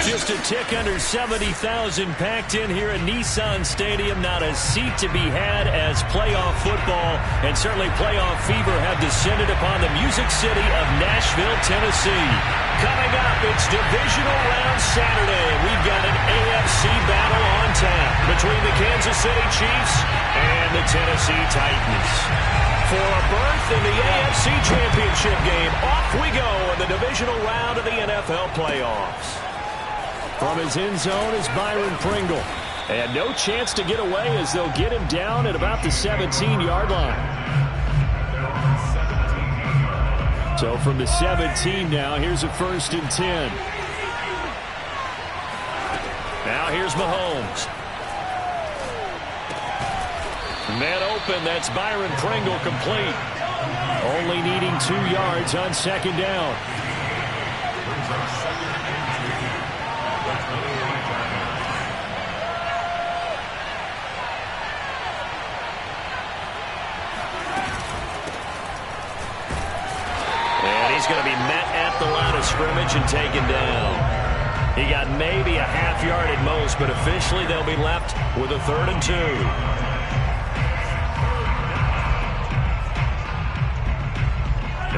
Just a tick under 70,000 packed in here at Nissan Stadium. Not a seat to be had as playoff football and certainly playoff fever have descended upon the Music City of Nashville, Tennessee. Coming up, it's Divisional Round Saturday. We've got an AFC battle on tap between the Kansas City Chiefs and the Tennessee Titans. For a berth in the AFC Championship game, off we go in the divisional round of the NFL playoffs. From his end zone is Byron Pringle. And no chance to get away as they'll get him down at about the 17-yard line. So from the 17 now, here's a 1st and 10. Now here's Mahomes. Man open, that's Byron Pringle complete. Only needing 2 yards on 2nd down. And he's going to be met at the line of scrimmage and taken down. He got maybe a half yard at most, but officially they'll be left with a 3rd and 2.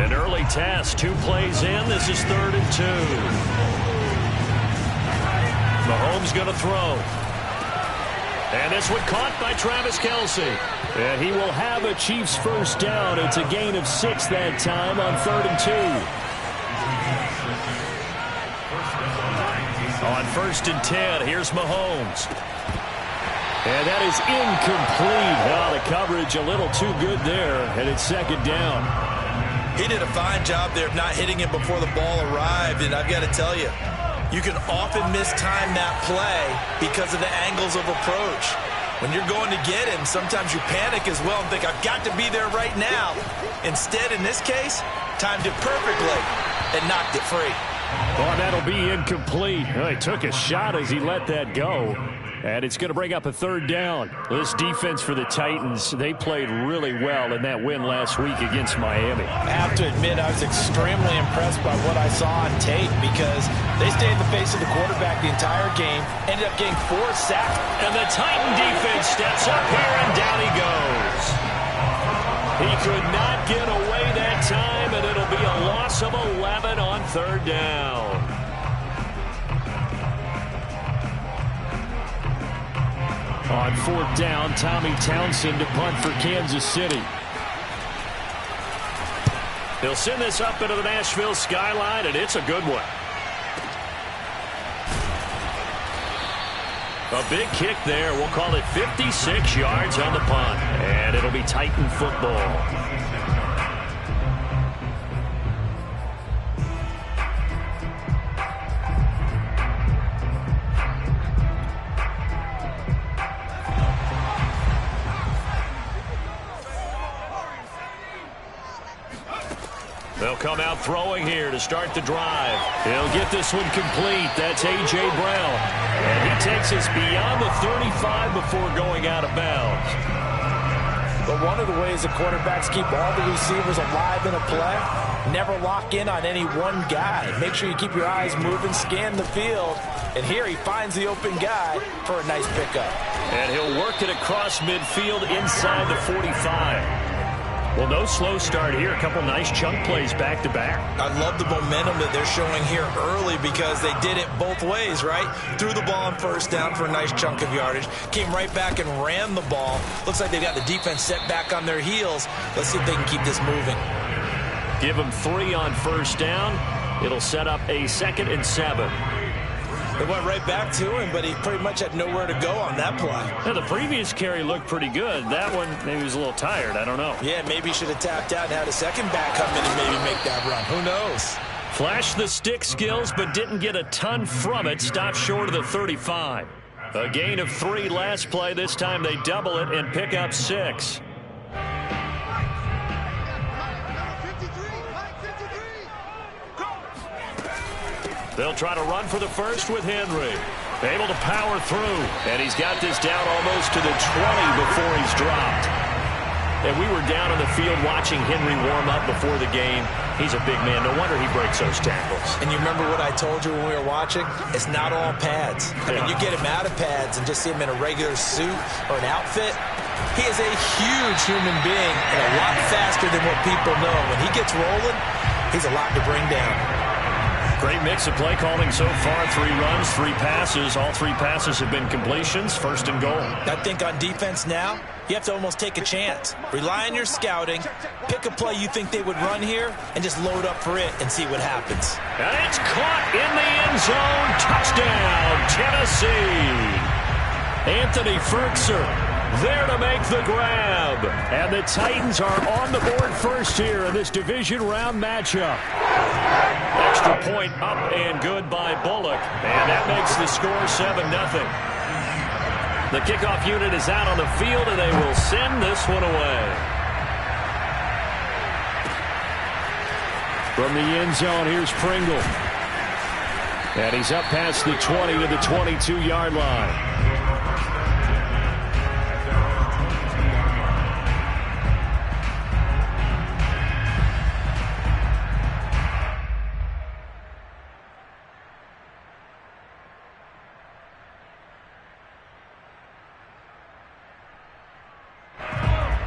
An early test, 2 plays in. This is 3rd and 2. Mahomes going to throw. And this one caught by Travis Kelce. And he will have a Chiefs 1st down. It's a gain of 6 that time on 3rd and 2. On 1st and 10, here's Mahomes. And that is incomplete. Oh, the coverage a little too good there. And it's 2nd down. He did a fine job there of not hitting it before the ball arrived, and I've got to tell you, you can often mistime that play because of the angles of approach. When you're going to get him, sometimes you panic as well and think, I've got to be there right now. Instead, in this case, timed it perfectly and knocked it free. Oh, that'll be incomplete. Oh, he took a shot as he let that go. And it's going to bring up a 3rd down. This defense for the Titans, they played really well in that win last week against Miami. I have to admit, I was extremely impressed by what I saw on tape because they stayed in the face of the quarterback the entire game, ended up getting 4 sacks. And the Titan defense steps up here, and down he goes. He could not get away that time, and it'll be a loss of 11 on 3rd down. On 4th down, Tommy Townsend to punt for Kansas City. They'll send this up into the Nashville skyline, and it's a good one. A big kick there. We'll call it 56 yards on the punt. And it'll be Titan football. They'll come out throwing here to start the drive. He'll get this one complete. That's A.J. Brown. And he takes us beyond the 35 before going out of bounds. But one of the ways the quarterbacks keep all the receivers alive in a play, never lock in on any one guy. Make sure you keep your eyes moving, scan the field. And here he finds the open guy for a nice pickup. And he'll work it across midfield inside the 45. Well, no slow start here. A couple nice chunk plays back-to-back. I love the momentum that they're showing here early because they did it both ways, right? Threw the ball on 1st down for a nice chunk of yardage. Came right back and ran the ball. Looks like they've got the defense set back on their heels. Let's see if they can keep this moving. Give them 3 on 1st down. It'll set up a 2nd and 7. They went right back to him, but he pretty much had nowhere to go on that play. Now, the previous carry looked pretty good. That one, maybe he was a little tired. I don't know. Yeah, maybe he should have tapped out and had a second back come in and maybe make that run. Who knows? Flashed the stick skills, but didn't get a ton from it. Stopped short of the 35. A gain of 3 last play. This time they double it and pick up 6. They'll try to run for the 1st with Henry. Able to power through. And he's got this down almost to the 20 before he's dropped. And we were down on the field watching Henry warm up before the game. He's a big man. No wonder he breaks those tackles. And you remember what I told you when we were watching? It's not all pads. I mean, you get him out of pads and just see him in a regular suit or an outfit. He is a huge human being and a lot faster than what people know. When he gets rolling, he's a lot to bring down. Great mix of play calling so far. 3 runs, 3 passes. All 3 passes have been completions. First and goal. I think on defense now, you have to almost take a chance. Rely on your scouting. Pick a play you think they would run here and just load up for it and see what happens. And it's caught in the end zone. Touchdown, Tennessee. Anthony Ferkser there to make the grab. And the Titans are on the board first here in this division round matchup. Extra point up and good by Bullock. And that makes the score 7-0. The kickoff unit is out on the field, and they will send this one away. From the end zone, here's Pringle. And he's up past the 20 to the 22-yard line.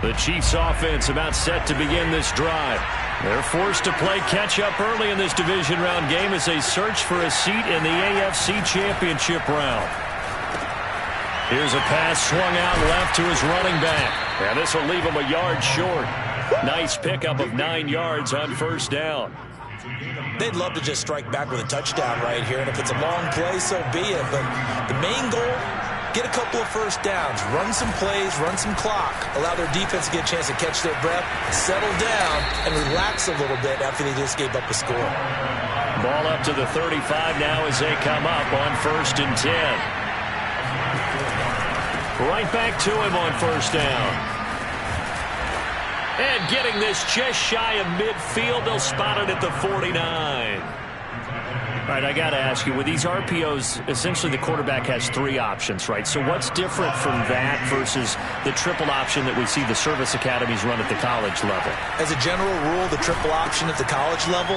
The Chiefs offense about set to begin this drive. They're forced to play catch-up early in this division round game as they search for a seat in the AFC Championship round. Here's a pass swung out left to his running back. And this will leave him a yard short. Nice pickup of 9 yards on first down. They'd love to just strike back with a touchdown right here, and if it's a long play, so be it. But the main goal, get a couple of first downs, run some plays, run some clock, allow their defense to get a chance to catch their breath, settle down, and relax a little bit after they just gave up a score. Ball up to the 35 now as they come up on 1st and 10. Right back to him on first down. And getting this just shy of midfield, they'll spot it at the 49. All right, I got to ask you, with these RPOs, essentially the quarterback has 3 options, right? So what's different from that versus the triple option that we see the service academies run at the college level? As a general rule, the triple option at the college level,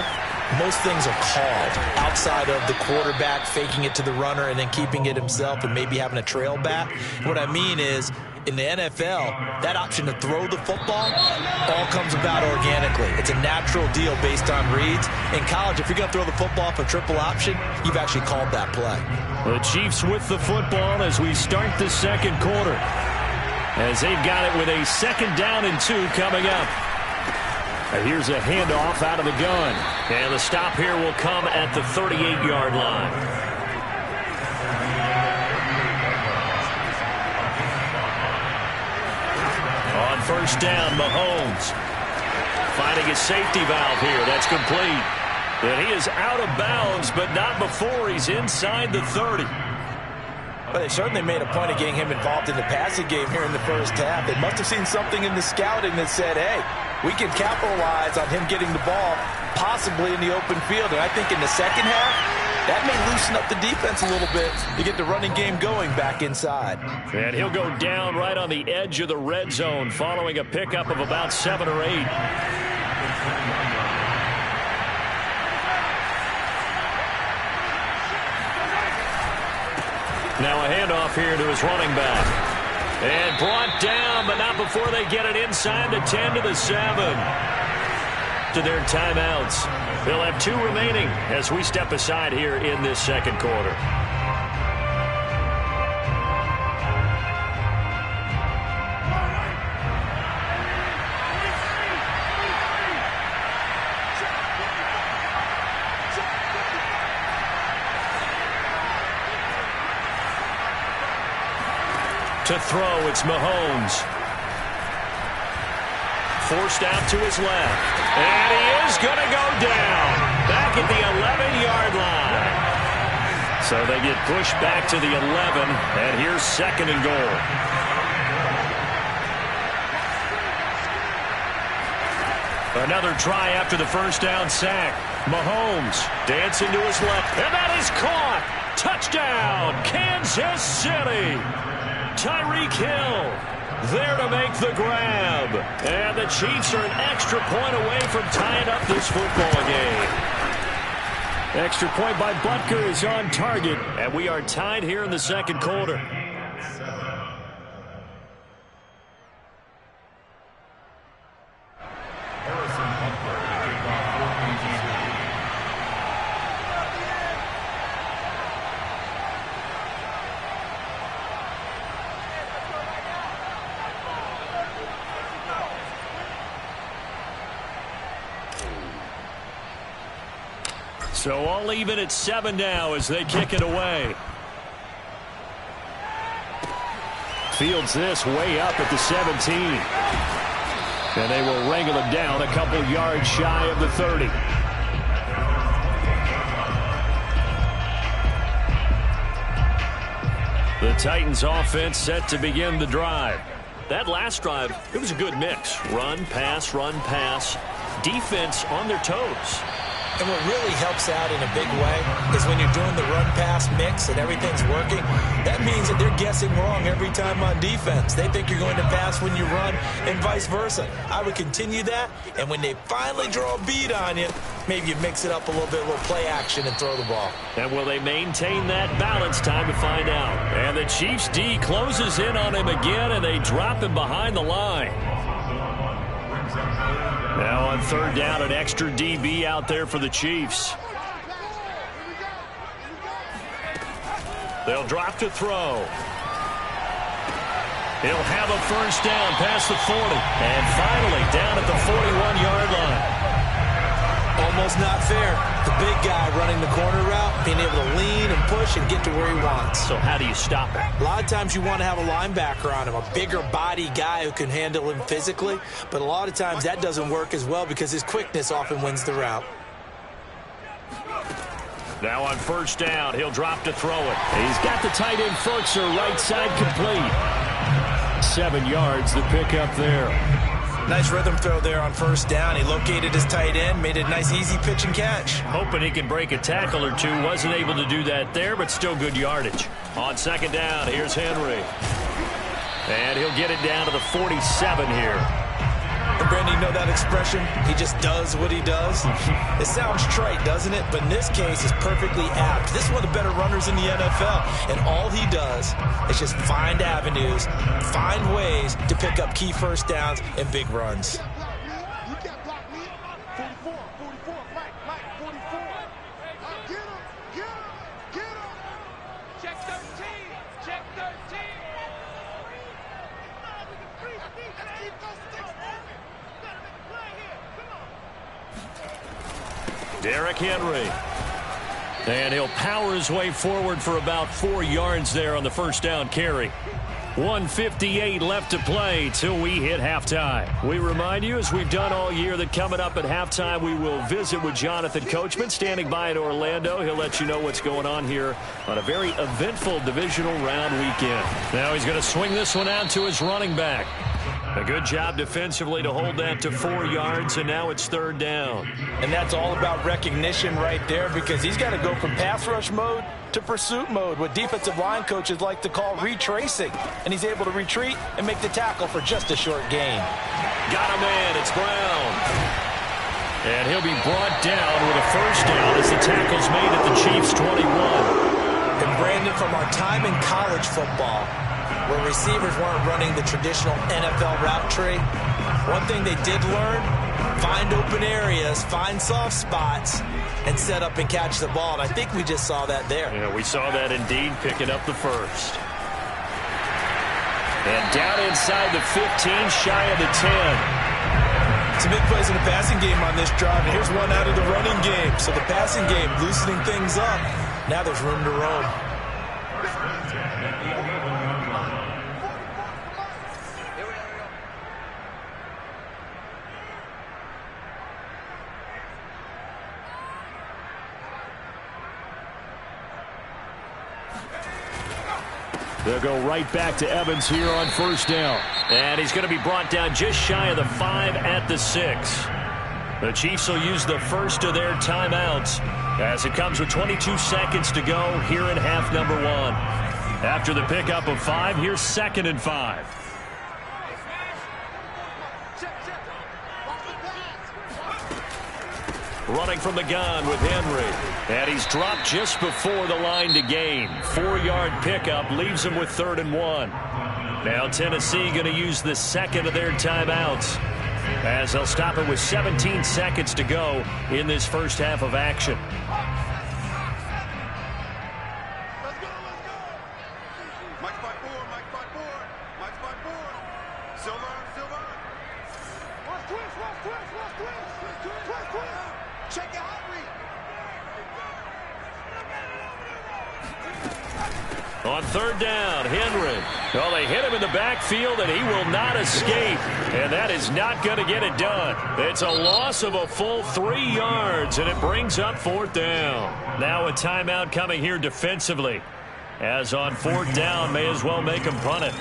most things are called outside of the quarterback faking it to the runner and then keeping it himself and maybe having a trail back. What I mean is, in the NFL, that option to throw the football all comes about organically. It's a natural deal based on reads. In college, if you're going to throw the football for triple option, you've actually called that play. The Chiefs with the football as we start the second quarter. As they've got it with a 2nd down and 2 coming up. And here's a handoff out of the gun. And the stop here will come at the 38-yard line. On first down, Mahomes finding his safety valve here. That's complete. And he is out of bounds, but not before he's inside the 30. But they certainly made a point of getting him involved in the passing game here in the first half. They must have seen something in the scouting that said, hey, we can capitalize on him getting the ball possibly in the open field. And I think in the second half, that may loosen up the defense a little bit to get the running game going back inside. And he'll go down right on the edge of the red zone following a pickup of about 7 or 8. Now a handoff here to his running back. And brought down, but not before they get it inside the 10 to the 7. To their timeouts. They'll have 2 remaining as we step aside here in this second quarter. To throw, it's Mahomes. Forced out to his left. And he is going to go down. Back at the 11-yard line. So they get pushed back to the 11. And here's 2nd and goal. Another try after the first down sack. Mahomes dancing to his left. And that is caught. Touchdown, Kansas City. Tyreek Hill There to make the grab. And the Chiefs are an extra point away from tying up this football game. Extra point by Butker is on target, and we are tied here in the second quarter. So all even at 7 now as they kick it away. Fields this way up at the 17. And they will wrangle it down a couple yards shy of the 30. The Titans offense set to begin the drive. That last drive, it was a good mix. Run, pass, defense on their toes. And what really helps out in a big way is when you're doing the run-pass mix and everything's working, that means that they're guessing wrong every time on defense. They think you're going to pass when you run and vice versa. I would continue that, and when they finally draw a beat on you, maybe you mix it up a little bit, a little play action and throw the ball. And will they maintain that balance? Time to find out. And the Chiefs D closes in on him again, and they drop him behind the line. Now on third down, an extra DB out there for the Chiefs. They'll drop to throw. He'll have a first down past the 40. And finally down at the 41-yard line. Almost not fair. The big guy running the corner route, being able to lean and push and get to where he wants. So how do you stop it? A lot of times you want to have a linebacker on him, a bigger body guy who can handle him physically. But a lot of times that doesn't work as well because his quickness often wins the route. Now on first down, he'll drop to throw it. He's got the tight end Ferkser right side complete. 7 yards, the pickup there. Nice rhythm throw there on first down. He located his tight end, made a nice easy pitch and catch. Hoping he can break a tackle or two. Wasn't able to do that there, but still good yardage. On second down, here's Henry. And he'll get it down to the 47 here. And Brandon, you know that expression? He just does what he does. It sounds trite, doesn't it? But in this case, it's perfectly apt. This is one of the better runners in the NFL. And all he does is just find avenues, find ways to pick up key first downs and big runs. Derrick Henry. And he'll power his way forward for about 4 yards there on the first down carry. 1:58 left to play till we hit halftime. We remind you, as we've done all year, that coming up at halftime, we will visit with Jonathan Coachman, standing by in Orlando. He'll let you know what's going on here on a very eventful divisional round weekend. Now he's going to swing this one out to his running back. A good job defensively to hold that to 4 yards, and now it's third down. And that's all about recognition right there, because he's got to go from pass rush mode to pursuit mode, what defensive line coaches like to call retracing. And he's able to retreat and make the tackle for just a short gain. Got him in. It's Brown. And he'll be brought down with a first down as the tackle's made at the Chiefs' 21. And Brandon, from our time in college football, where receivers weren't running the traditional NFL route tree, one thing they did learn, find open areas, find soft spots, and set up and catch the ball. And I think we just saw that there. Yeah, we saw that indeed, picking up the first. And down inside the 15, shy of the 10. Some big plays in the passing game on this drive, and here's one out of the running game. So the passing game loosening things up. Now there's room to roam. They'll go right back to Evans here on first down. And he's going to be brought down just shy of the 5 at the 6. The Chiefs will use the first of their timeouts as it comes with 22 seconds to go here in half number 1. After the pickup of 5, here's 2nd and 5. running from the gun with Henry. And he's dropped just before the line to gain. 4-yard pickup leaves him with 3rd and 1. Now Tennessee going to use the second of their timeouts, as they'll stop it with 17 seconds to go in this first half of action. On 3rd down, Henry. Well, they hit him in the backfield, and he will not escape. And that is not going to get it done. It's a loss of a full 3 yards, and it brings up 4th down. Now a timeout coming here defensively, as on 4th down, may as well make him punt it.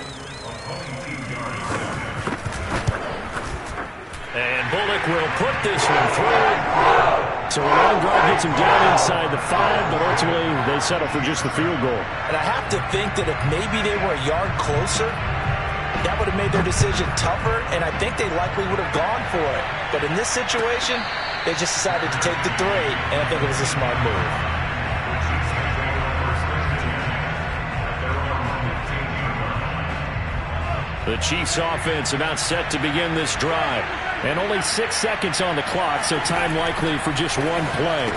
And Bullock will put this one through. So a long drive gets him down inside the 5, but ultimately they settle for just the field goal. And I have to think that if maybe they were a yard closer, that would have made their decision tougher, and I think they likely would have gone for it. But in this situation, they just decided to take the 3, and I think it was a smart move. The Chiefs offense about set to begin this drive. And only 6 seconds on the clock, so time likely for just one play.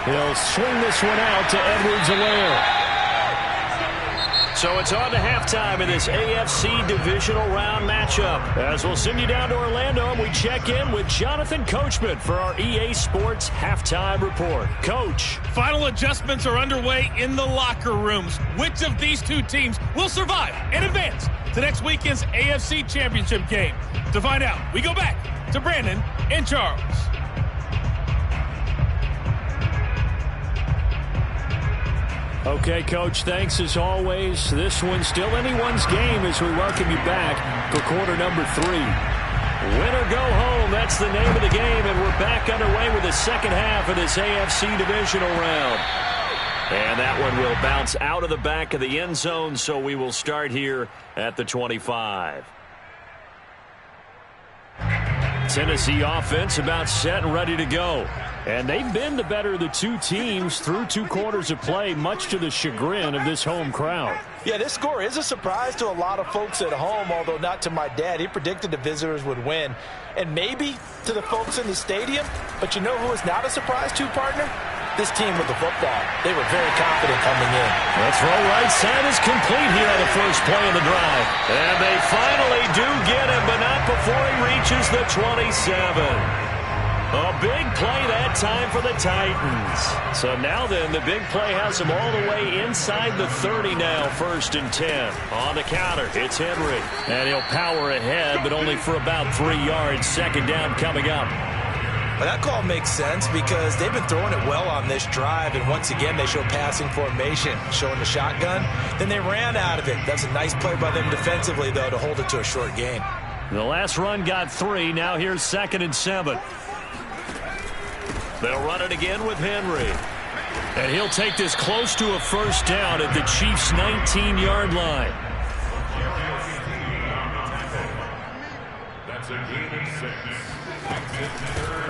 He'll swing this one out to Edwards-Helaire. So it's on to halftime in this AFC divisional round matchup. As we'll send you down to Orlando, and we check in with Jonathan Coachman for our EA Sports Halftime Report. Coach. Final adjustments are underway in the locker rooms. Which of these two teams will survive and advance to next weekend's AFC Championship game? To find out, we go back to Brandon and Charles. Okay, Coach, thanks as always. This one's still anyone's game as we welcome you back for quarter number 3. Win or go home, that's the name of the game, and we're back underway with the second half of this AFC divisional round. And that one will bounce out of the back of the end zone, so we will start here at the 25. Tennessee offense about set and ready to go. And they've been the better of the two teams through 2 quarters of play, much to the chagrin of this home crowd. Yeah, this score is a surprise to a lot of folks at home, although not to my dad. He predicted the visitors would win. And maybe to the folks in the stadium, but you know who is not a surprise to, partner? This team with the football. They were very confident coming in. The throw right side is complete here on the first play of the drive. And they finally do get him, but not before he reaches the 27. A big play that time for the Titans. So now then, the big play has him all the way inside the 30 now, 1st and 10. On the counter, it's Henry. And he'll power ahead, but only for about 3 yards. 2nd down coming up. Well, that call makes sense because they've been throwing it well on this drive, and once again they show passing formation, showing the shotgun. Then they ran out of it. That's a nice play by them defensively, though, to hold it to a short gain. The last run got 3. Now here's 2nd and 7. They'll run it again with Henry. And he'll take this close to a 1st down at the Chiefs' 19-yard line. That's a gain of 6.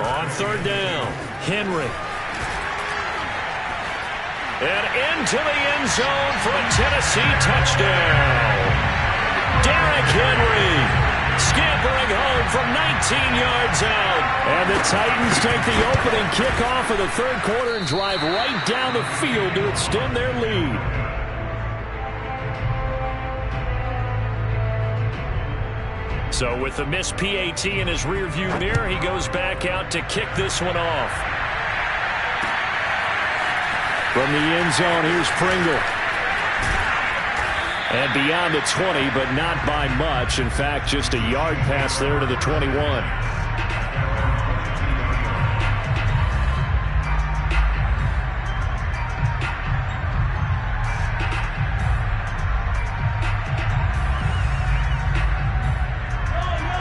On 3rd down, Henry. And into the end zone for a Tennessee touchdown. Derrick Henry scampering home from 19 yards out. And the Titans take the opening kickoff of the 3rd quarter and drive right down the field to extend their lead. So with the missed PAT in his rearview mirror, he goes back out to kick this one off. From the end zone, here's Pringle. And beyond the 20, but not by much. In fact, just a yard pass there to the 21.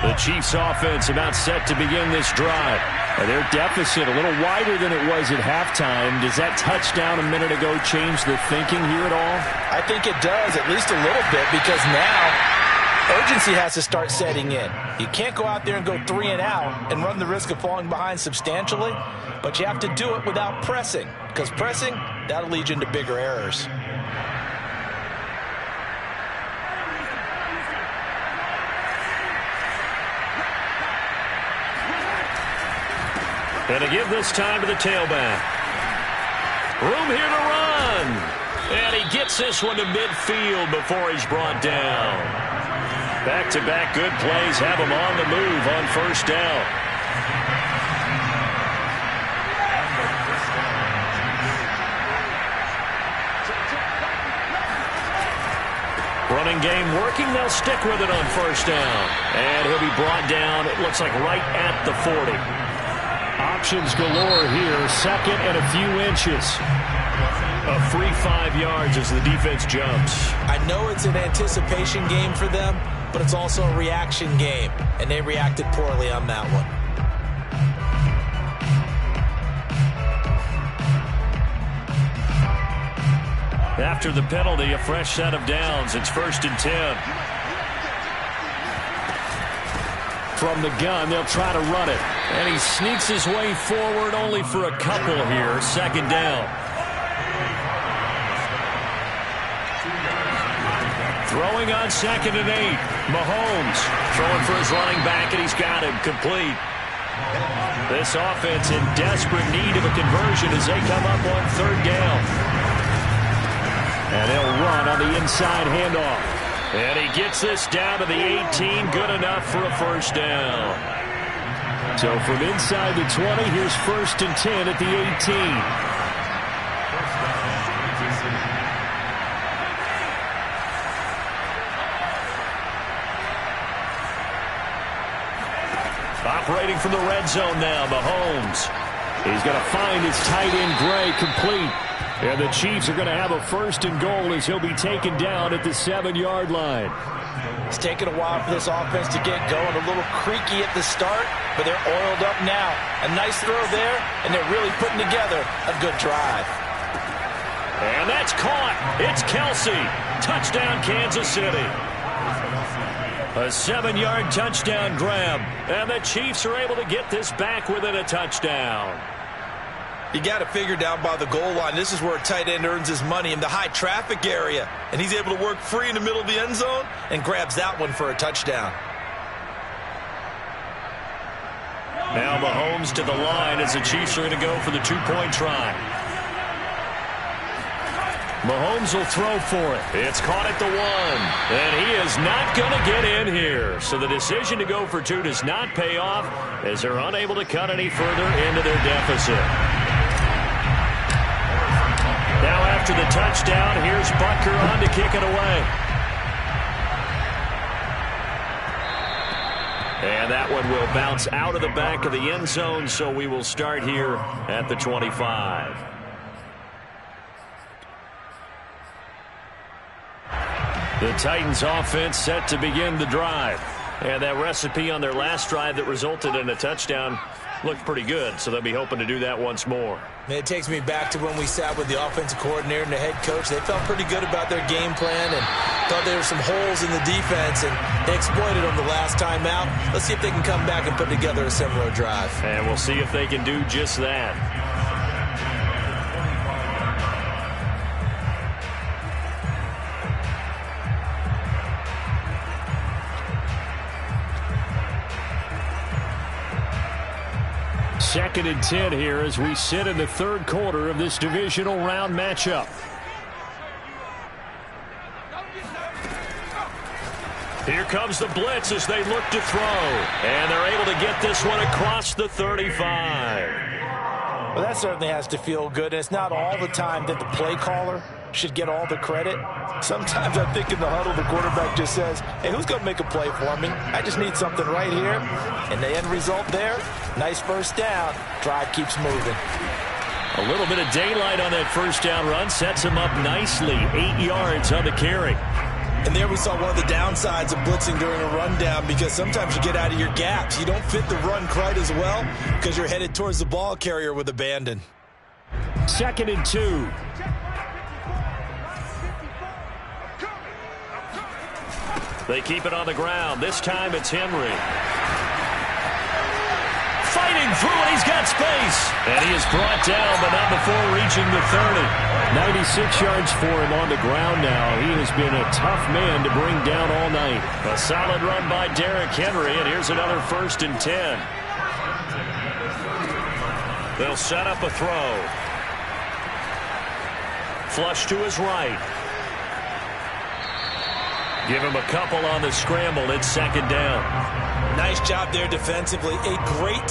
The Chiefs offense about set to begin this drive. Their deficit a little wider than it was at halftime. Does that touchdown a minute ago change the thinking here at all? I think it does, at least a little bit, because now Urgency has to start setting in. You can't go out there and go 3 and out and run the risk of falling behind substantially, but you have to do it without pressing, because pressing, that'll lead you into bigger errors. And to give this time to the tailback. Room here to run. And he gets this one to midfield before he's brought down. Back-to-back good plays have him on the move on first down. Running game working. They'll stick with it on first down. And he'll be brought down, it looks like, right at the 40. Options galore here. Second and a few inches. A free 5 yards as the defense jumps. I know it's an anticipation game for them, but it's also a reaction game, and they reacted poorly on that one. After the penalty, a fresh set of downs. It's 1st and 10. From the gun, they'll try to run it. And he sneaks his way forward only for a couple here. 2nd down. Throwing on 2nd and 8. Mahomes throwing for his running back, and he's got him complete. This offense in desperate need of a conversion as they come up on 3rd down. And they'll run on the inside handoff. And he gets this down to the 18. Good enough for a 1st down. So from inside the 20, here's 1st and 10 at the 18. Operating from the red zone now, Mahomes. He's going to find his tight end, Gray, complete. And the Chiefs are going to have a 1st and goal as he'll be taken down at the 7-yard line. It's taken a while for this offense to get going. A little creaky at the start, but they're oiled up now. A nice throw there, and they're really putting together a good drive. And that's caught. It's Kelsey. Touchdown, Kansas City. A 7-yard touchdown grab. And the Chiefs are able to get this back within a touchdown. You got to figure down by the goal line. This is where a tight end earns his money, in the high traffic area. And he's able to work free in the middle of the end zone and grabs that one for a touchdown. Now Mahomes to the line as the Chiefs are going to go for the 2-point try. Mahomes will throw for it. It's caught at the 1. And he is not going to get in here. So the decision to go for 2 does not pay off as they're unable to cut any further into their deficit. Now after the touchdown, here's Butker on to kick it away. And that one will bounce out of the back of the end zone, so we will start here at the 25. The Titans offense set to begin the drive. And that recipe on their last drive that resulted in a touchdown looked pretty good, so they'll be hoping to do that once more. It takes me back to when we sat with the offensive coordinator and the head coach. They felt pretty good about their game plan and thought there were some holes in the defense, and they exploited them the last time out. Let's see if they can come back and put together a similar drive. And we'll see if they can do just that. Second and 10 here as we sit in the 3rd quarter of this divisional round matchup. Here comes the blitz as they look to throw. And they're able to get this one across the 35. Well, that certainly has to feel good. And it's not all the time that the play caller should get all the credit. Sometimes I think in the huddle, the quarterback just says, hey, who's going to make a play for me? I just need something right here. And the end result there, nice 1st down. Drive keeps moving. A little bit of daylight on that 1st down run sets him up nicely. 8 yards on the carry. And there we saw one of the downsides of blitzing during a rundown, because sometimes you get out of your gaps. You don't fit the run quite as well because you're headed towards the ball carrier with abandon. 2nd and 2. They keep it on the ground. This time it's Henry. Fighting through it. He's got space. And he is brought down, but not before reaching the 30. 96 yards for him on the ground now. He has been a tough man to bring down all night. A solid run by Derrick Henry, and here's another 1st and 10. They'll set up a throw. Flush to his right. Give him a couple on the scramble. It's 2nd down. Nice job there defensively. A great